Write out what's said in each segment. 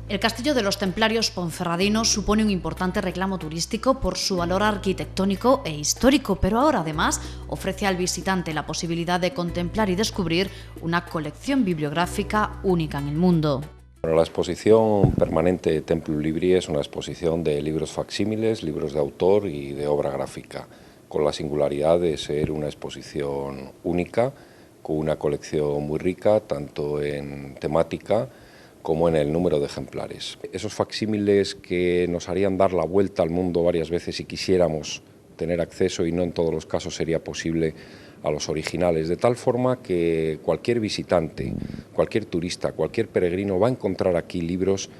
El Castillo de los Templarios Ponferradinos supone un importante reclamo turístico por su valor arquitectónico e histórico, pero ahora además ofrece al visitante la posibilidad de contemplar y descubrir una colección bibliográfica única en el mundo. Bueno, la exposición permanente Templum Libri es una exposición de libros facsímiles, libros de autor y de obra gráfica, con la singularidad de ser una exposición única, con una colección muy rica, tanto en temática como en el número de ejemplares. Esos facsímiles que nos harían dar la vuelta al mundo varias veces si quisiéramos tener acceso, y no en todos los casos sería posible, a los originales, de tal forma que cualquier visitante, cualquier turista, cualquier peregrino va a encontrar aquí libros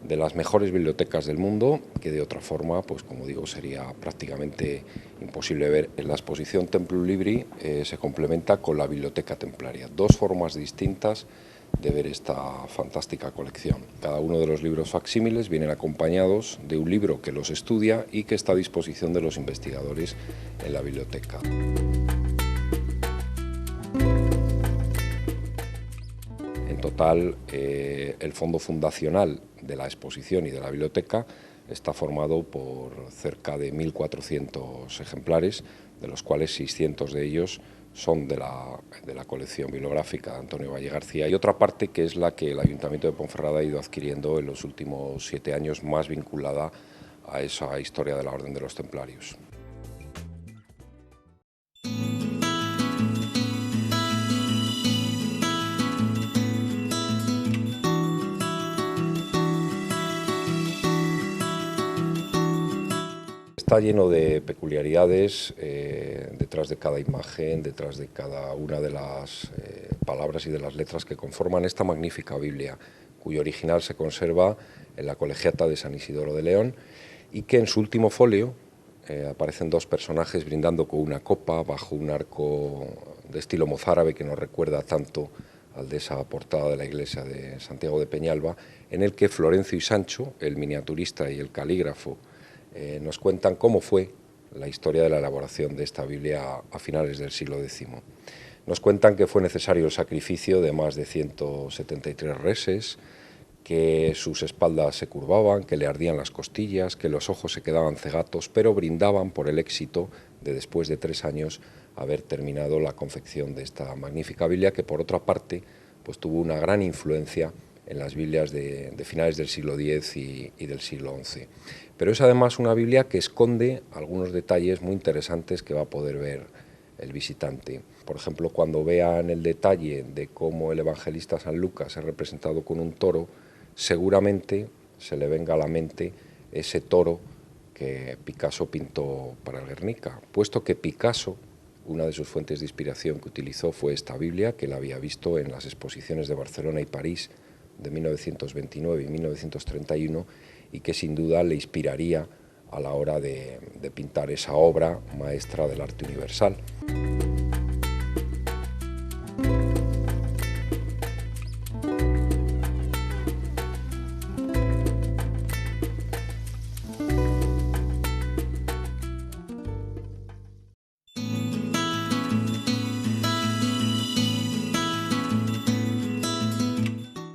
de las mejores bibliotecas del mundo, que de otra forma, pues como digo, sería prácticamente imposible ver. En la exposición Templum Libri se complementa con la Biblioteca Templaria, dos formas distintas de ver esta fantástica colección. Cada uno de los libros facsímiles vienen acompañados de un libro que los estudia y que está a disposición de los investigadores en la biblioteca. En total, el fondo fundacional de la exposición y de la biblioteca está formado por cerca de 1.400 ejemplares, de los cuales 600 de ellos son de la colección bibliográfica de Antonio Valle García, y otra parte que es la que el Ayuntamiento de Ponferrada ha ido adquiriendo en los últimos 7 años, más vinculada a esa historia de la Orden de los Templarios. Está lleno de peculiaridades detrás de cada imagen, detrás de cada una de las palabras y de las letras que conforman esta magnífica Biblia, cuyo original se conserva en la Colegiata de San Isidoro de León, y que en su último folio aparecen dos personajes brindando con una copa bajo un arco de estilo mozárabe que nos recuerda tanto al de esa portada de la iglesia de Santiago de Peñalba, en el que Florencio y Sancho, el miniaturista y el calígrafo, nos cuentan cómo fue la historia de la elaboración de esta Biblia a finales del siglo X. Nos cuentan que fue necesario el sacrificio de más de 173 reses, que sus espaldas se curvaban, que le ardían las costillas, que los ojos se quedaban cegatos, pero brindaban por el éxito de, después de 3 años, haber terminado la confección de esta magnífica Biblia, que por otra parte pues tuvo una gran influencia en las Biblias de finales del siglo X y del siglo XI. Pero es además una Biblia que esconde algunos detalles muy interesantes que va a poder ver el visitante. Por ejemplo, cuando vean el detalle de cómo el evangelista San Lucas es representado con un toro, seguramente se le venga a la mente ese toro que Picasso pintó para el Guernica, puesto que Picasso, una de sus fuentes de inspiración que utilizó fue esta Biblia, que él había visto en las exposiciones de Barcelona y París de 1929 y 1931, y que sin duda le inspiraría a la hora de pintar esa obra maestra del arte universal.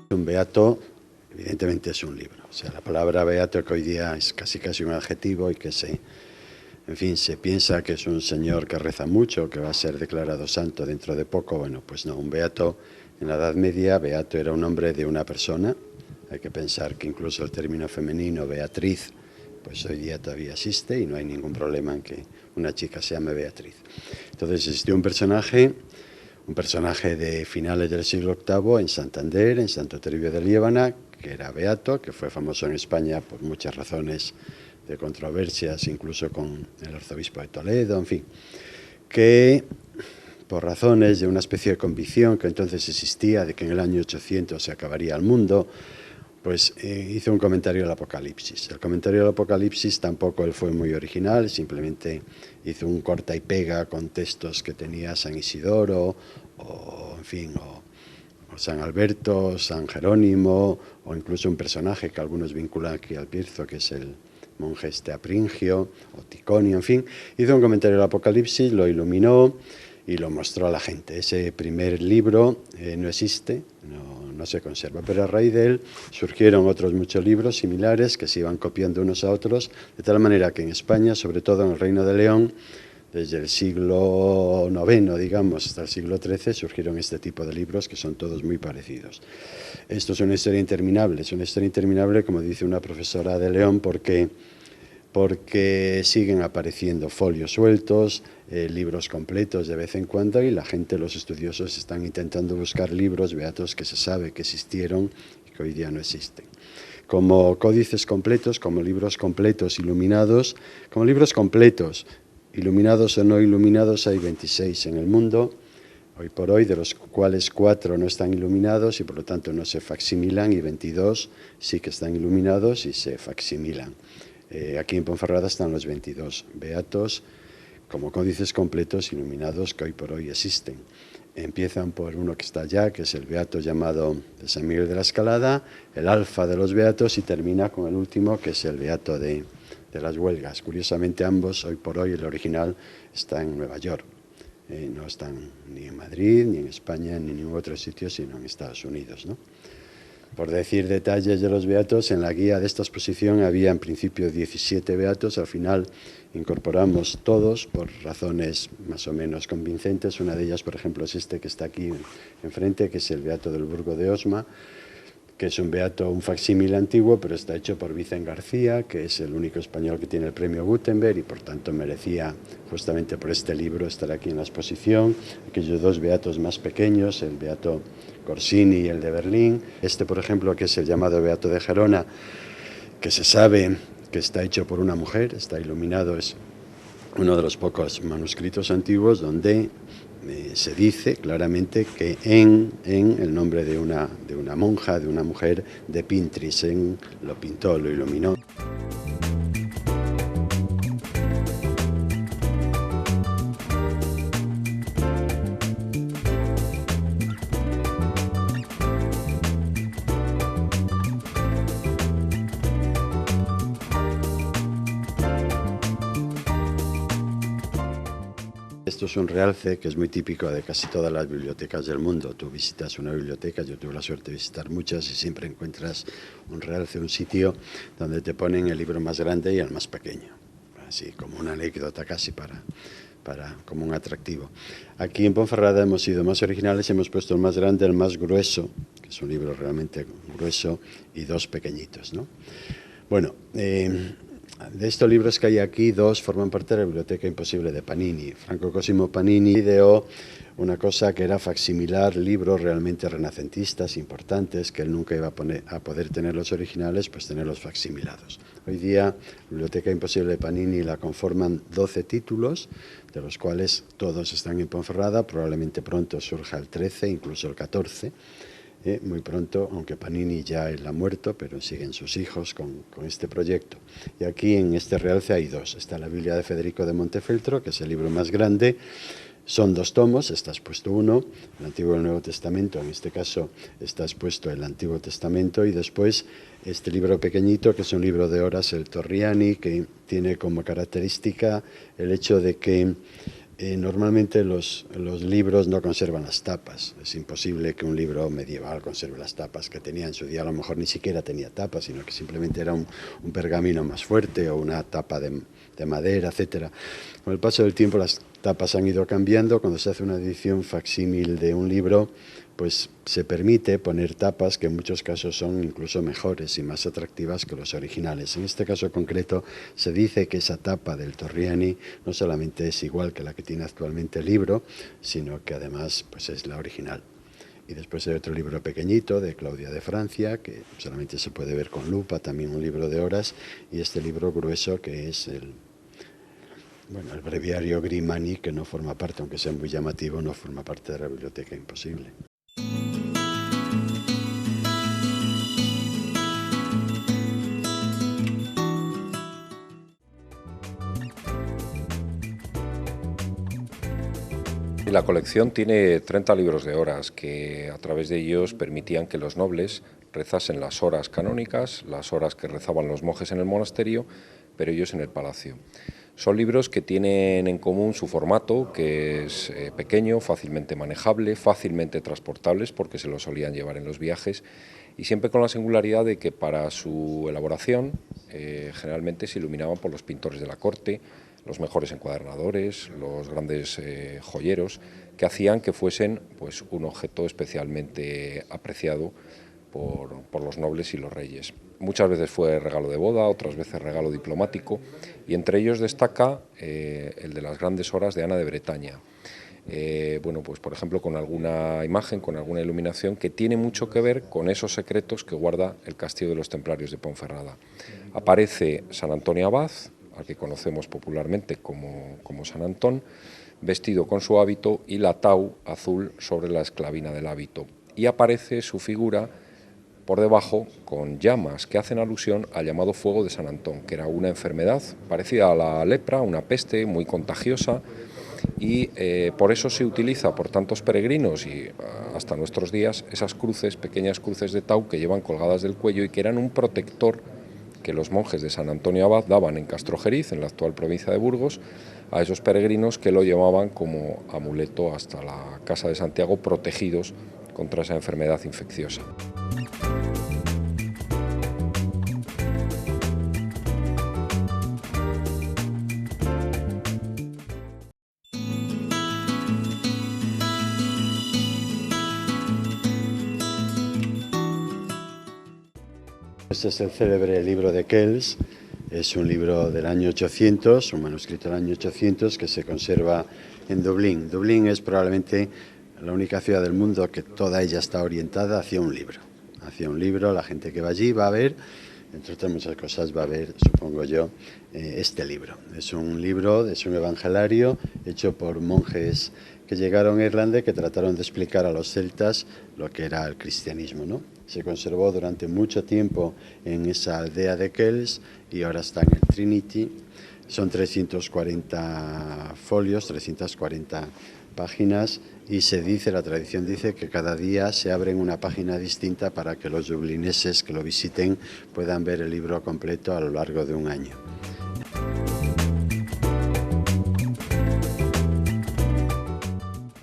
Un beato, evidentemente, es un libro. O sea, la palabra beato, que hoy día es casi un adjetivo y que se piensa que es un señor que reza mucho, que va a ser declarado santo dentro de poco. Bueno, pues no, un beato en la Edad Media, beato era un nombre de una persona. Hay que pensar que incluso el término femenino, Beatriz, pues hoy día todavía existe y no hay ningún problema en que una chica se llame Beatriz. Entonces existió un personaje de finales del siglo VIII en Santander, en Santo Toribio de Liébana, que era beato, que fue famoso en España por muchas razones de controversias, incluso con el arzobispo de Toledo, en fin, que por razones de una especie de convicción que entonces existía de que en el año 800 se acabaría el mundo, pues hizo un comentario al Apocalipsis. El comentario al Apocalipsis tampoco él fue muy original, simplemente hizo un corta y pega con textos que tenía San Isidoro, o en fin, o San Alberto, San Jerónimo, o incluso un personaje que algunos vinculan aquí al Bierzo, que es el monje Apringio, o Ticonio, en fin. Hizo un comentario al Apocalipsis, lo iluminó y lo mostró a la gente. Ese primer libro no existe, no no se conserva. Pero a raíz de él surgieron otros muchos libros similares que se iban copiando unos a otros, de tal manera que en España, sobre todo en el Reino de León, desde el siglo IX, digamos, hasta el siglo XIII, surgieron este tipo de libros que son todos muy parecidos. Esto es una historia interminable, como dice una profesora de León, porque siguen apareciendo folios sueltos, libros completos de vez en cuando, y la gente, los estudiosos, están intentando buscar libros beatos que se sabe que existieron y que hoy día no existen. Como códices completos, como libros completos iluminados, como libros completos, iluminados o no iluminados, hay 26 en el mundo, hoy por hoy, de los cuales 4 no están iluminados y por lo tanto no se facsimilan, y 22 sí que están iluminados y se facsimilan. Aquí en Ponferrada están los 22 beatos como códices completos iluminados que hoy por hoy existen. Empiezan por uno que está allá, que es el beato llamado de San Miguel de la Escalada, el alfa de los beatos, y termina con el último, que es el beato de las Huelgas. Curiosamente ambos, hoy por hoy, el original está en Nueva York. No están ni en Madrid, ni en España, ni en ningún otro sitio, sino en Estados Unidos, ¿no? Por decir detalles de los beatos, en la guía de esta exposición había en principio 17 beatos, al final incorporamos todos por razones más o menos convincentes. Una de ellas, por ejemplo, es este que está aquí enfrente, que es el beato del Burgo de Osma, que es un beato, un facsímil antiguo, pero está hecho por Vicente García, que es el único español que tiene el premio Gutenberg y por tanto merecía, justamente por este libro, estar aquí en la exposición. Aquellos dos beatos más pequeños, el beato Corsini y el de Berlín. Este, por ejemplo, que es el llamado beato de Gerona, que se sabe que está hecho por una mujer, está iluminado, es uno de los pocos manuscritos antiguos donde se dice claramente que en el nombre de una monja, de una mujer, de Pintris, lo pintó, lo iluminó. Esto es un realce que es muy típico de casi todas las bibliotecas del mundo. Tú visitas una biblioteca, yo tuve la suerte de visitar muchas, y siempre encuentras un realce, un sitio donde te ponen el libro más grande y el más pequeño. Así como una anécdota casi como un atractivo. Aquí en Ponferrada hemos sido más originales, hemos puesto el más grande, el más grueso, que es un libro realmente grueso, y dos pequeñitos, ¿no? Bueno, de estos libros que hay aquí, dos forman parte de la Biblioteca Imposible de Panini. Franco Cosimo Panini ideó una cosa que era facsimilar libros realmente renacentistas, importantes, que él nunca iba a poder tener los originales, pues tenerlos facsimilados. Hoy día, la Biblioteca Imposible de Panini la conforman 12 títulos, de los cuales todos están en Ponferrada. Probablemente pronto surja el 13, incluso el 14. Muy pronto, aunque Panini ya él ha muerto, pero siguen sus hijos con este proyecto. Y aquí en este realce hay dos. Está la Biblia de Federico de Montefeltro, que es el libro más grande. Son 2 tomos, está expuesto uno, el Antiguo y el Nuevo Testamento. En este caso está expuesto el Antiguo Testamento, y después este libro pequeñito, que es un libro de horas, el Torriani, que tiene como característica el hecho de que normalmente los libros no conservan las tapas. Es imposible que un libro medieval conserve las tapas que tenía en su día. A lo mejor ni siquiera tenía tapas, sino que simplemente era un pergamino más fuerte o una tapa de madera, etcétera. Con el paso del tiempo las tapas han ido cambiando. Cuando se hace una edición facsímil de un libro, pues se permite poner tapas que en muchos casos son incluso mejores y más atractivas que los originales. En este caso concreto se dice que esa tapa del Torriani no solamente es igual que la que tiene actualmente el libro, sino que además pues es la original. Y después hay otro libro pequeñito de Claudia de Francia, que solamente se puede ver con lupa, también un libro de horas, y este libro grueso que es el breviario Grimani, que no forma parte, aunque sea muy llamativo, no forma parte de la Biblioteca Imposible. La colección tiene 30 libros de horas que a través de ellos permitían que los nobles rezasen las horas canónicas, las horas que rezaban los monjes en el monasterio, pero ellos en el palacio. Son libros que tienen en común su formato, que es pequeño, fácilmente manejable, fácilmente transportables, porque se los solían llevar en los viajes, y siempre con la singularidad de que para su elaboración generalmente se iluminaban por los pintores de la corte, los mejores encuadernadores, los grandes joyeros, que hacían que fuesen pues, un objeto especialmente apreciado por los nobles y los reyes. Muchas veces fue regalo de boda, otras veces regalo diplomático, y entre ellos destaca el de las grandes horas de Ana de Bretaña. Bueno, pues por ejemplo con alguna imagen, con alguna iluminación que tiene mucho que ver con esos secretos que guarda el castillo de los Templarios de Ponferrada. Aparece San Antonio Abad, al que conocemos popularmente como San Antón, vestido con su hábito y la tau azul sobre la esclavina del hábito. Y aparece su figura por debajo con llamas que hacen alusión al llamado fuego de San Antón, que era una enfermedad parecida a la lepra, una peste muy contagiosa, y por eso se utiliza por tantos peregrinos y hasta nuestros días esas cruces, pequeñas cruces de tau que llevan colgadas del cuello y que eran un protector que los monjes de San Antonio Abad daban en Castrojeriz, en la actual provincia de Burgos, a esos peregrinos que lo llevaban como amuleto hasta la casa de Santiago, protegidos contra esa enfermedad infecciosa. Este es el célebre libro de Kells, es un libro del año 800, un manuscrito del año 800 que se conserva en Dublín. Dublín es probablemente la única ciudad del mundo que toda ella está orientada hacia un libro. Hacia un libro, la gente que va allí va a ver, entre otras muchas cosas, va a ver, supongo yo, este libro. Es un libro, es un evangelario hecho por monjes que llegaron a Irlanda y que trataron de explicar a los celtas lo que era el cristianismo, ¿no? Se conservó durante mucho tiempo en esa aldea de Kells y ahora está en el Trinity. Son 340 folios, 340 páginas y se dice, la tradición dice que cada día se abre una página distinta para que los dublineses que lo visiten puedan ver el libro completo a lo largo de un año.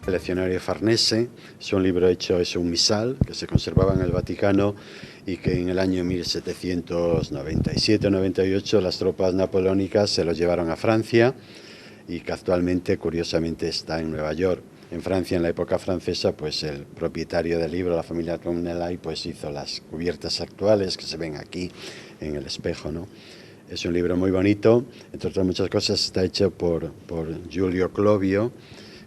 El leccionario Farnese es un libro hecho, es un misal que se conservaba en el Vaticano y que en el año 1797-98 las tropas napoleónicas se lo llevaron a Francia y que actualmente, curiosamente, está en Nueva York. En Francia, en la época francesa, pues el propietario del libro, la familia Tournelay, pues hizo las cubiertas actuales que se ven aquí en el espejo, ¿no? Es un libro muy bonito, entre otras muchas cosas está hecho por Giulio Clovio,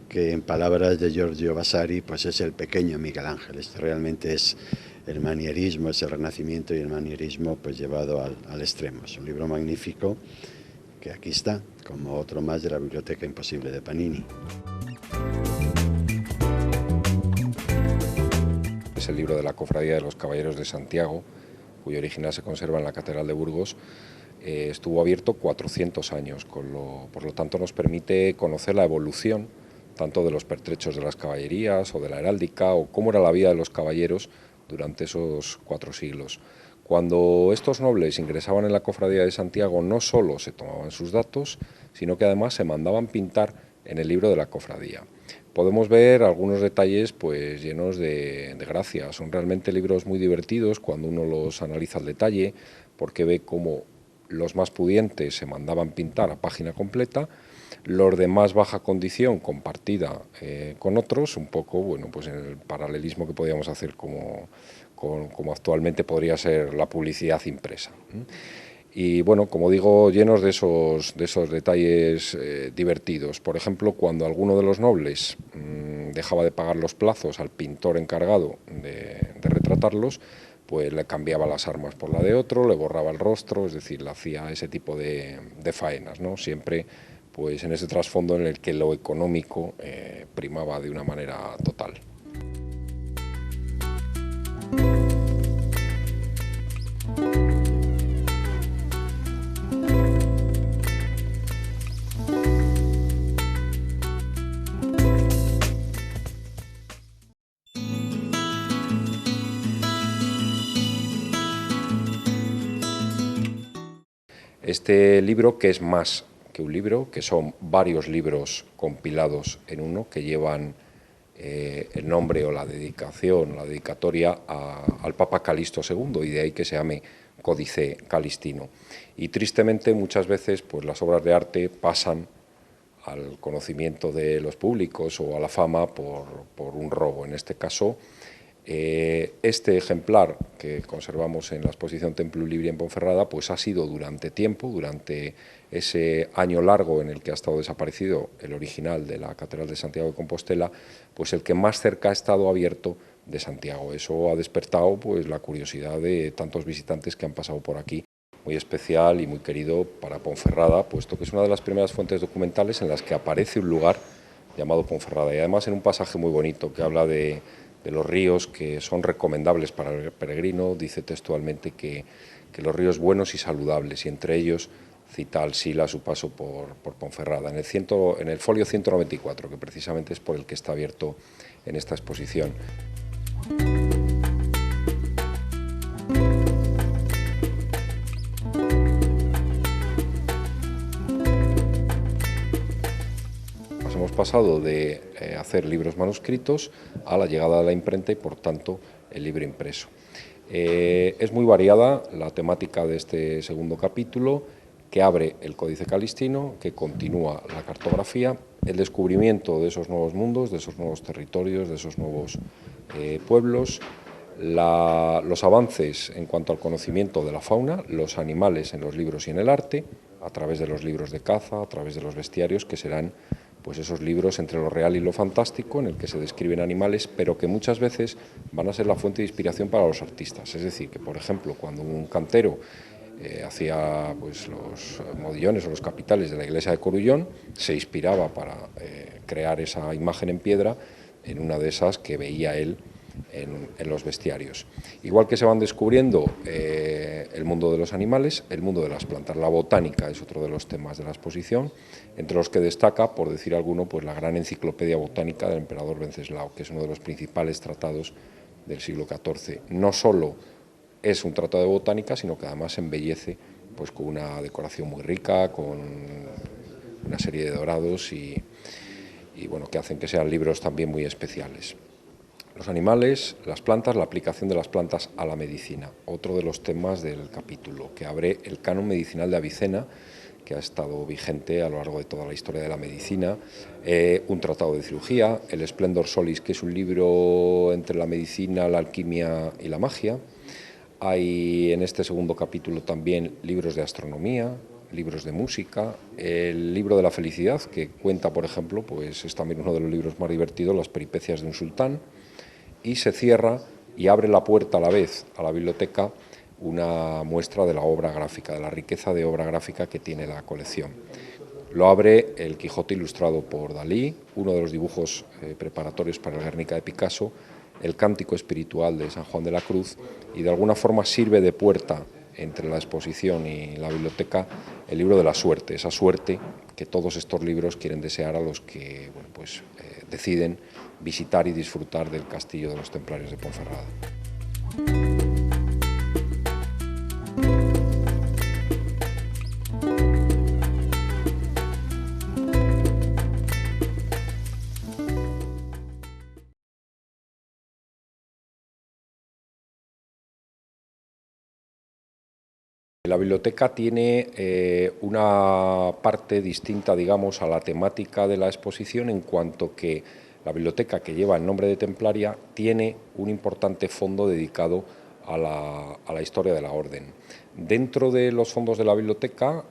que en palabras de Giorgio Vasari, pues es el pequeño Miguel Ángel. Este realmente es el manierismo, es el Renacimiento y el manierismo pues llevado al extremo. Es un libro magnífico que aquí está, como otro más de la Biblioteca Imposible de Panini. Es el libro de la Cofradía de los Caballeros de Santiago, cuyo original se conserva en la Catedral de Burgos. Estuvo abierto 400 años, por lo tanto nos permite conocer la evolución tanto de los pertrechos de las caballerías o de la heráldica, o cómo era la vida de los caballeros durante esos 4 siglos. Cuando estos nobles ingresaban en la Cofradía de Santiago, no solo se tomaban sus datos, sino que además se mandaban pintar en el libro de la cofradía. Podemos ver algunos detalles pues, llenos de gracia. Son realmente libros muy divertidos cuando uno los analiza al detalle, porque ve cómo los más pudientes se mandaban pintar a página completa, los de más baja condición compartida con otros, un poco bueno, pues en el paralelismo que podíamos hacer como actualmente podría ser la publicidad impresa. Y bueno, como digo, llenos de esos detalles divertidos. Por ejemplo, cuando alguno de los nobles dejaba de pagar los plazos al pintor encargado de retratarlos, pues le cambiaba las armas por la de otro, le borraba el rostro, es decir, le hacía ese tipo de faenas, ¿no? Siempre pues en ese trasfondo en el que lo económico primaba de una manera total. Este libro, que es más que un libro, que son varios libros compilados en uno que llevan el nombre o la dedicación, la dedicatoria al Papa Calixto II, y de ahí que se llame Códice Calistino. Y tristemente muchas veces pues, las obras de arte pasan al conocimiento de los públicos o a la fama por un robo. En este caso, este ejemplar que conservamos en la exposición Templum Libri en Ponferrada, pues ha sido durante tiempo, durante ese año largo en el que ha estado desaparecido el original de la Catedral de Santiago de Compostela, pues el que más cerca ha estado abierto de Santiago. Eso ha despertado pues la curiosidad de tantos visitantes que han pasado por aquí. Muy especial y muy querido para Ponferrada, puesto que es una de las primeras fuentes documentales en las que aparece un lugar llamado Ponferrada, y además en un pasaje muy bonito que habla de los ríos que son recomendables para el peregrino. Dice textualmente que los ríos buenos y saludables, y entre ellos cita al Sil a su paso por Ponferrada, en el folio 194, que precisamente es por el que está abierto en esta exposición. Hemos pasado de hacer libros manuscritos a la llegada de la imprenta y, por tanto, el libro impreso. Es muy variada la temática de este segundo capítulo, que abre el Códice Calistino, que continúa la cartografía, el descubrimiento de esos nuevos mundos, de esos nuevos territorios, de esos nuevos pueblos, los avances en cuanto al conocimiento de la fauna, los animales en los libros y en el arte, a través de los libros de caza, a través de los bestiarios, que serán pues esos libros entre lo real y lo fantástico, en el que se describen animales, pero que muchas veces van a ser la fuente de inspiración para los artistas. Es decir, que por ejemplo, cuando un cantero hacía pues, los modillones o los capiteles de la iglesia de Corullón, se inspiraba para crear esa imagen en piedra en una de esas que veía él en los bestiarios. Igual que se van descubriendo el mundo de los animales, el mundo de las plantas. La botánica es otro de los temas de la exposición, entre los que destaca, por decir alguno, pues la gran enciclopedia botánica del emperador Wenceslao, que es uno de los principales tratados del siglo XIV. No solo es un tratado de botánica, sino que además se embellece pues, con una decoración muy rica, con una serie de dorados y bueno, que hacen que sean libros también muy especiales. Los animales, las plantas, la aplicación de las plantas a la medicina, otro de los temas del capítulo, que abre el canon medicinal de Avicena, que ha estado vigente a lo largo de toda la historia de la medicina, un tratado de cirugía, el Splendor Solis, que es un libro entre la medicina, la alquimia y la magia. Hay en este segundo capítulo también libros de astronomía, libros de música, el libro de la felicidad, que cuenta, por ejemplo, pues es también uno de los libros más divertidos, las peripecias de un sultán, y se cierra y abre la puerta a la vez a la biblioteca una muestra de la obra gráfica, de la riqueza de obra gráfica que tiene la colección. Lo abre el Quijote ilustrado por Dalí, uno de los dibujos preparatorios para el Guernica de Picasso, el Cántico espiritual de San Juan de la Cruz, y de alguna forma sirve de puerta entre la exposición y la biblioteca el libro de la suerte, esa suerte que todos estos libros quieren desear a los que bueno, pues, deciden visitar y disfrutar del castillo de los Templarios de Ponferrada. La biblioteca tiene una parte distinta, digamos, a la temática de la exposición, en cuanto que la biblioteca, que lleva el nombre de Templaria, tiene un importante fondo dedicado a la historia de la orden. Dentro de los fondos de la biblioteca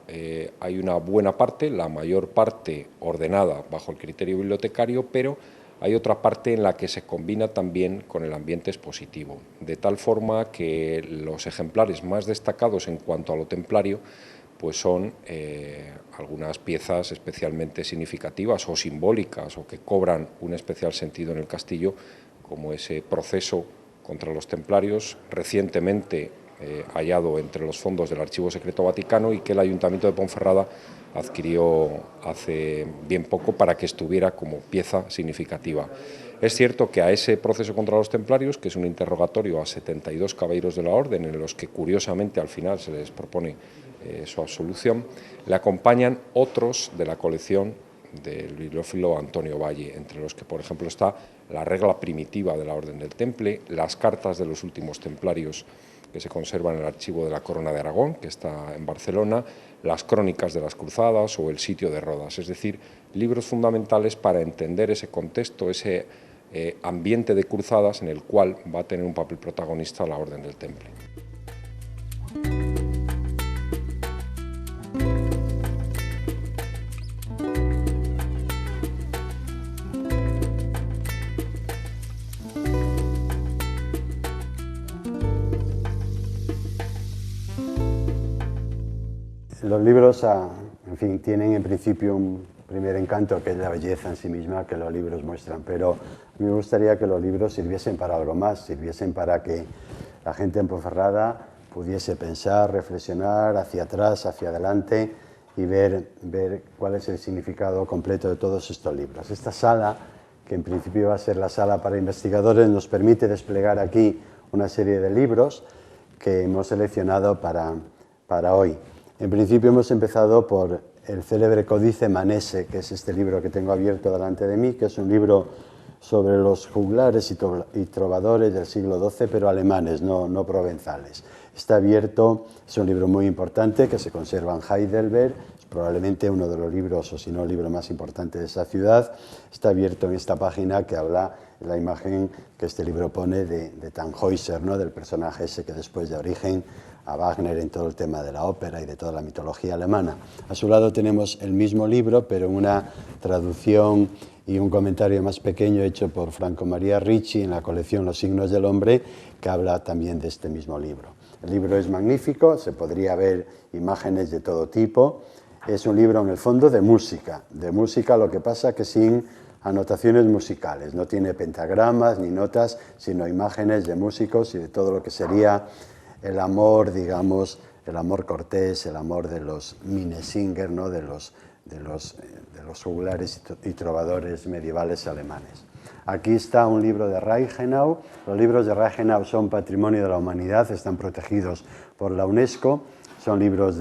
hay una buena parte, la mayor parte ordenada bajo el criterio bibliotecario, pero hay otra parte en la que se combina también con el ambiente expositivo, de tal forma que los ejemplares más destacados en cuanto a lo templario pues son algunas piezas especialmente significativas o simbólicas o que cobran un especial sentido en el castillo, como ese proceso contra los templarios recientemente hallado entre los fondos del Archivo Secreto Vaticano y que el Ayuntamiento de Ponferrada adquirió hace bien poco para que estuviera como pieza significativa. Es cierto que a ese proceso contra los templarios, que es un interrogatorio a 72 caballeros de la orden, en los que curiosamente al final se les propone su absolución, le acompañan otros de la colección del bibliófilo Antonio Valle, entre los que, por ejemplo, está la regla primitiva de la Orden del Temple, las cartas de los últimos templarios que se conservan en el archivo de la Corona de Aragón, que está en Barcelona, las crónicas de las cruzadas o el sitio de Rodas, es decir, libros fundamentales para entender ese contexto, ese ambiente de cruzadas en el cual va a tener un papel protagonista la Orden del Temple. Los libros, en fin, tienen en principio un primer encanto, que es la belleza en sí misma que los libros muestran, pero a mí me gustaría que los libros sirviesen para algo más, sirviesen para que la gente en Ponferrada pudiese pensar, reflexionar hacia atrás, hacia adelante y ver cuál es el significado completo de todos estos libros. Esta sala, que en principio va a ser la sala para investigadores, nos permite desplegar aquí una serie de libros que hemos seleccionado para hoy. En principio hemos empezado por el célebre Códice Manese, que es este libro que tengo abierto delante de mí, que es un libro sobre los juglares y trovadores del siglo XII, pero alemanes, no provenzales. Está abierto, es un libro muy importante que se conserva en Heidelberg, es probablemente uno de los libros, o si no el libro más importante de esa ciudad. Está abierto en esta página que habla de la imagen que este libro pone de Tannhäuser, ¿no?, del personaje ese que después de Origen a Wagner en todo el tema de la ópera y de toda la mitología alemana. A su lado tenemos el mismo libro, pero en una traducción y un comentario más pequeño hecho por Franco María Ricci en la colección Los signos del hombre, que habla también de este mismo libro. El libro es magnífico, se podría ver imágenes de todo tipo. Es un libro en el fondo de música, lo que pasa que sin anotaciones musicales, no tiene pentagramas ni notas, sino imágenes de músicos y de todo lo que sería el amor, digamos, el amor cortés, el amor de los Minnesänger, ¿no?, de los juglares y trovadores medievales alemanes. Aquí está un libro de Reichenau. Los libros de Reichenau son patrimonio de la humanidad, están protegidos por la UNESCO, son libros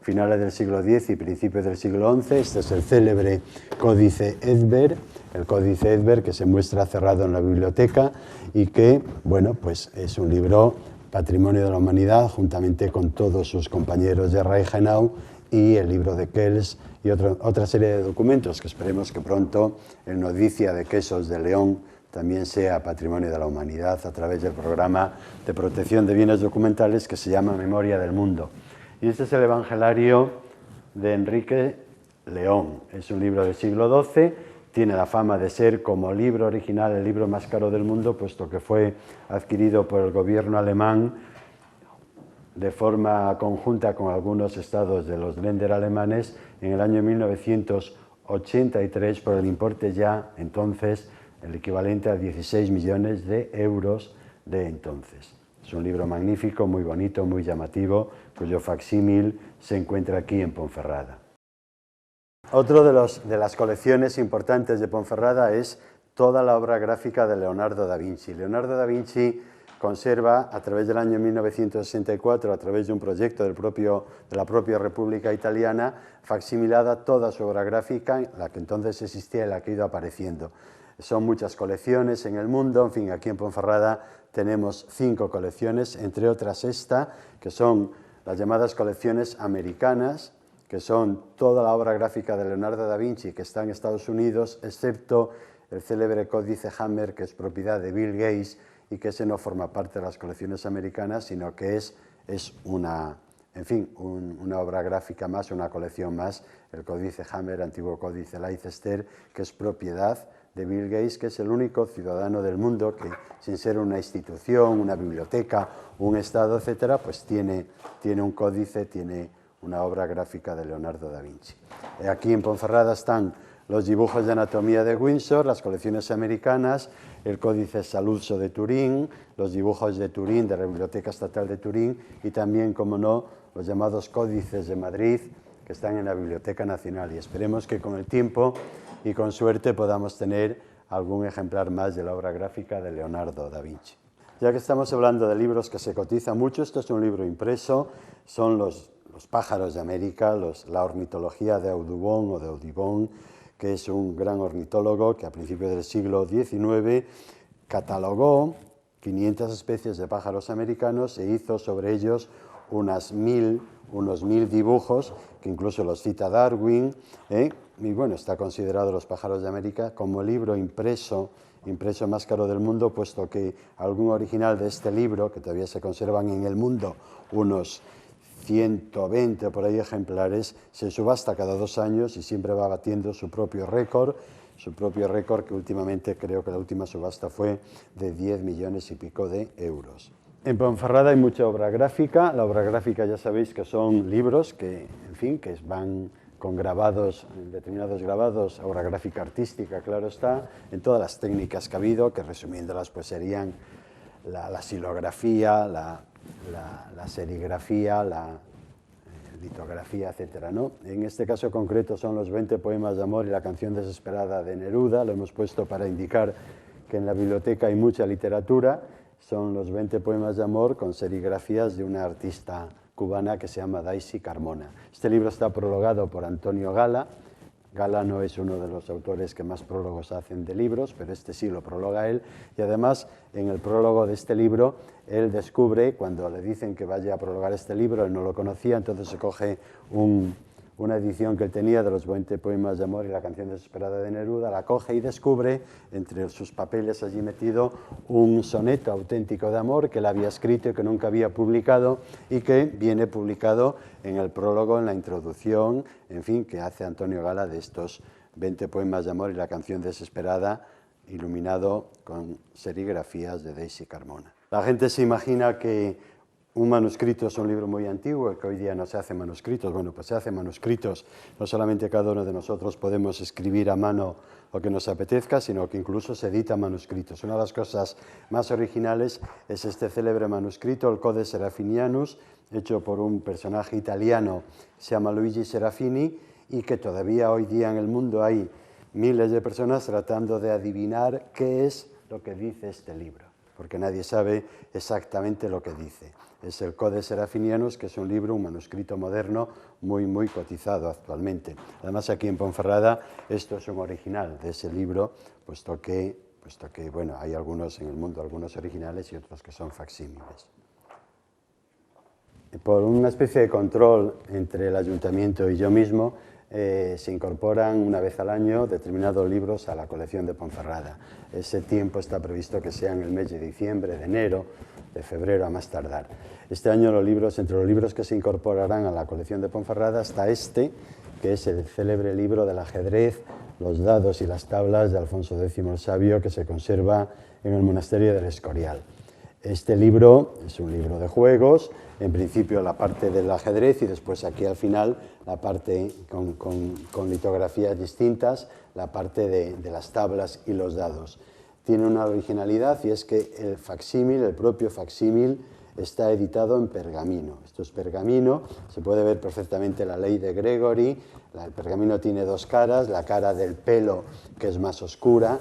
finales del siglo X y principios del siglo XI. Este es el célebre Códice Edberg, el Códice Edberg que se muestra cerrado en la biblioteca y que, bueno, pues es un libro patrimonio de la humanidad juntamente con todos sus compañeros de Reichenau y el libro de Kells y otra serie de documentos que esperemos que pronto el Noticia de Quesos de León también sea patrimonio de la humanidad a través del programa de protección de bienes documentales que se llama Memoria del Mundo. Y este es el Evangelario de Enrique León. Es un libro del siglo XII, tiene la fama de ser como libro original el libro más caro del mundo, puesto que fue adquirido por el gobierno alemán de forma conjunta con algunos estados de los Länder alemanes en el año 1983 por el importe ya entonces el equivalente a 16 millones de euros de entonces. Es un libro magnífico, muy bonito, muy llamativo, cuyo facsímil se encuentra aquí en Ponferrada. Otro de las colecciones importantes de Ponferrada es toda la obra gráfica de Leonardo da Vinci. Leonardo da Vinci conserva, a través del año 1964, a través de un proyecto de la propia República Italiana, facsimilada toda su obra gráfica, la que entonces existía y la que ha ido apareciendo. Son muchas colecciones en el mundo, en fin, aquí en Ponferrada tenemos 5 colecciones, entre otras esta, que son las llamadas colecciones americanas, que son toda la obra gráfica de Leonardo da Vinci que está en Estados Unidos, excepto el célebre Códice Hammer, que es propiedad de Bill Gates y que ese no forma parte de las colecciones americanas, sino que es una obra gráfica más, una colección más, el Códice Hammer, antiguo Códice Leicester, que es propiedad de Bill Gates, que es el único ciudadano del mundo que, sin ser una institución, una biblioteca, un estado, etcétera, pues tiene un códice, tiene una obra gráfica de Leonardo da Vinci. Aquí en Ponferrada están los dibujos de anatomía de Windsor, las colecciones americanas, el Códice Saluzzo de Turín, los dibujos de Turín, de la Biblioteca Estatal de Turín, y también, como no, los llamados Códices de Madrid, que están en la Biblioteca Nacional. Y esperemos que con el tiempo y con suerte podamos tener algún ejemplar más de la obra gráfica de Leonardo da Vinci. Ya que estamos hablando de libros que se cotizan mucho, esto es un libro impreso, son los pájaros de América, la ornitología de Audubon o de Audubon, que es un gran ornitólogo que a principios del siglo XIX catalogó 500 especies de pájaros americanos e hizo sobre ellos unos 1000 dibujos, que incluso los cita Darwin, y bueno, está considerado Los pájaros de América como el libro impreso más caro del mundo, puesto que algún original de este libro, que todavía se conservan en el mundo unos 120 por ahí ejemplares, se subasta cada 2 años y siempre va batiendo su propio récord, que últimamente creo que la última subasta fue de 10 millones y pico de euros. En Ponferrada hay mucha obra gráfica. La obra gráfica ya sabéis que son libros que, en fin, que van con grabados, determinados grabados, obra gráfica artística, claro está, en todas las técnicas que ha habido, que resumiéndolas pues serían la silografía, la serigrafía, la litografía, etcétera, ¿no? En este caso concreto son los 20 poemas de amor y la canción desesperada de Neruda. Lo hemos puesto para indicar que en la biblioteca hay mucha literatura. Son los 20 poemas de amor con serigrafías de una artista cubana que se llama Daisy Carmona. Este libro está prologado por Antonio Gala. Gala no es uno de los autores que más prólogos hacen de libros, pero este sí lo prologa él. Y además, en el prólogo de este libro, él descubre, cuando le dicen que vaya a prologar este libro, él no lo conocía, entonces se coge una edición que él tenía de los 20 poemas de amor y la canción desesperada de Neruda, la coge y descubre, entre sus papeles allí metido, un soneto auténtico de amor que él había escrito y que nunca había publicado y que viene publicado en el prólogo, en la introducción, en fin, que hace Antonio Gala de estos 20 poemas de amor y la canción desesperada, iluminado con serigrafías de Daisy Carmona. La gente se imagina que un manuscrito es un libro muy antiguo, que hoy día no se hacen manuscritos. Bueno, pues se hacen manuscritos. No solamente cada uno de nosotros podemos escribir a mano lo que nos apetezca, sino que incluso se editan manuscritos. Una de las cosas más originales es este célebre manuscrito, el Codex Serafinianus, hecho por un personaje italiano que se llama Luigi Serafini, y que todavía hoy día en el mundo hay miles de personas tratando de adivinar qué es lo que dice este libro, porque nadie sabe exactamente lo que dice. Es el Codex Serafinianus, que es un libro, un manuscrito moderno muy cotizado actualmente. Además, aquí en Ponferrada, esto es un original de ese libro, puesto que bueno, hay algunos en el mundo, algunos originales y otros que son facsímiles. Por una especie de control entre el ayuntamiento y yo mismo, se incorporan una vez al año determinados libros a la colección de Ponferrada. Ese tiempo está previsto que sea en el mes de diciembre, de enero, de febrero a más tardar. Este año entre los libros que se incorporarán a la colección de Ponferrada está este, que es el célebre libro del ajedrez, los dados y las tablas de Alfonso X el Sabio, que se conserva en el monasterio del Escorial. Este libro es un libro de juegos, en principio la parte del ajedrez y después aquí al final la parte con litografías distintas, la parte de las tablas y los dados. Tiene una originalidad y es que el facsímil, el propio facsímil, está editado en pergamino. Esto es pergamino, se puede ver perfectamente la ley de Gregory. El pergamino tiene dos caras, la cara del pelo, que es más oscura,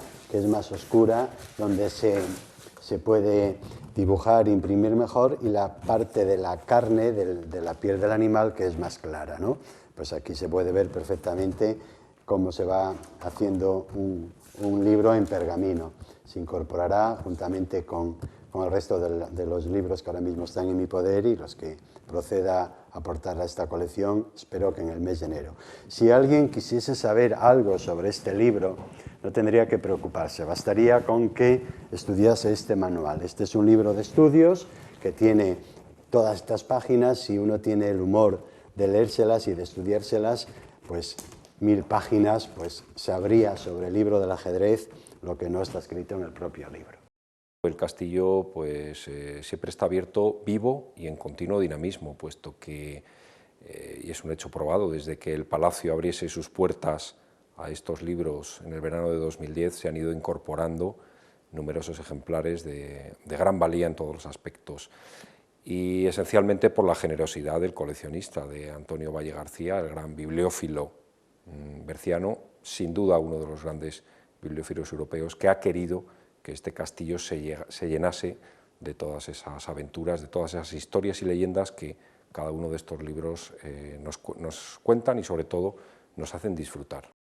donde se puede dibujar e imprimir mejor, y la parte de la carne, de la piel del animal, que es más clara, ¿no? Pues aquí se puede ver perfectamente cómo se va haciendo un libro en pergamino. Se incorporará juntamente con el resto de los libros que ahora mismo están en mi poder y los que proceda a aportar a esta colección, espero que en el mes de enero. Si alguien quisiese saber algo sobre este libro, no tendría que preocuparse, bastaría con que estudiase este manual. Este es un libro de estudios que tiene todas estas páginas. Si uno tiene el humor de leérselas y de estudiárselas, pues 1000 páginas, pues sabría sobre el libro del ajedrez lo que no está escrito en el propio libro. El castillo pues, siempre está abierto, vivo y en continuo dinamismo, puesto que, y es un hecho probado, desde que el palacio abriese sus puertas a estos libros en el verano de 2010, se han ido incorporando numerosos ejemplares de gran valía en todos los aspectos, y esencialmente por la generosidad del coleccionista, de Antonio Valle García, el gran bibliófilo berciano, sin duda uno de los grandes bibliófilos europeos, que ha querido que este castillo se llenase de todas esas aventuras, de todas esas historias y leyendas que cada uno de estos libros nos cuentan y sobre todo nos hacen disfrutar.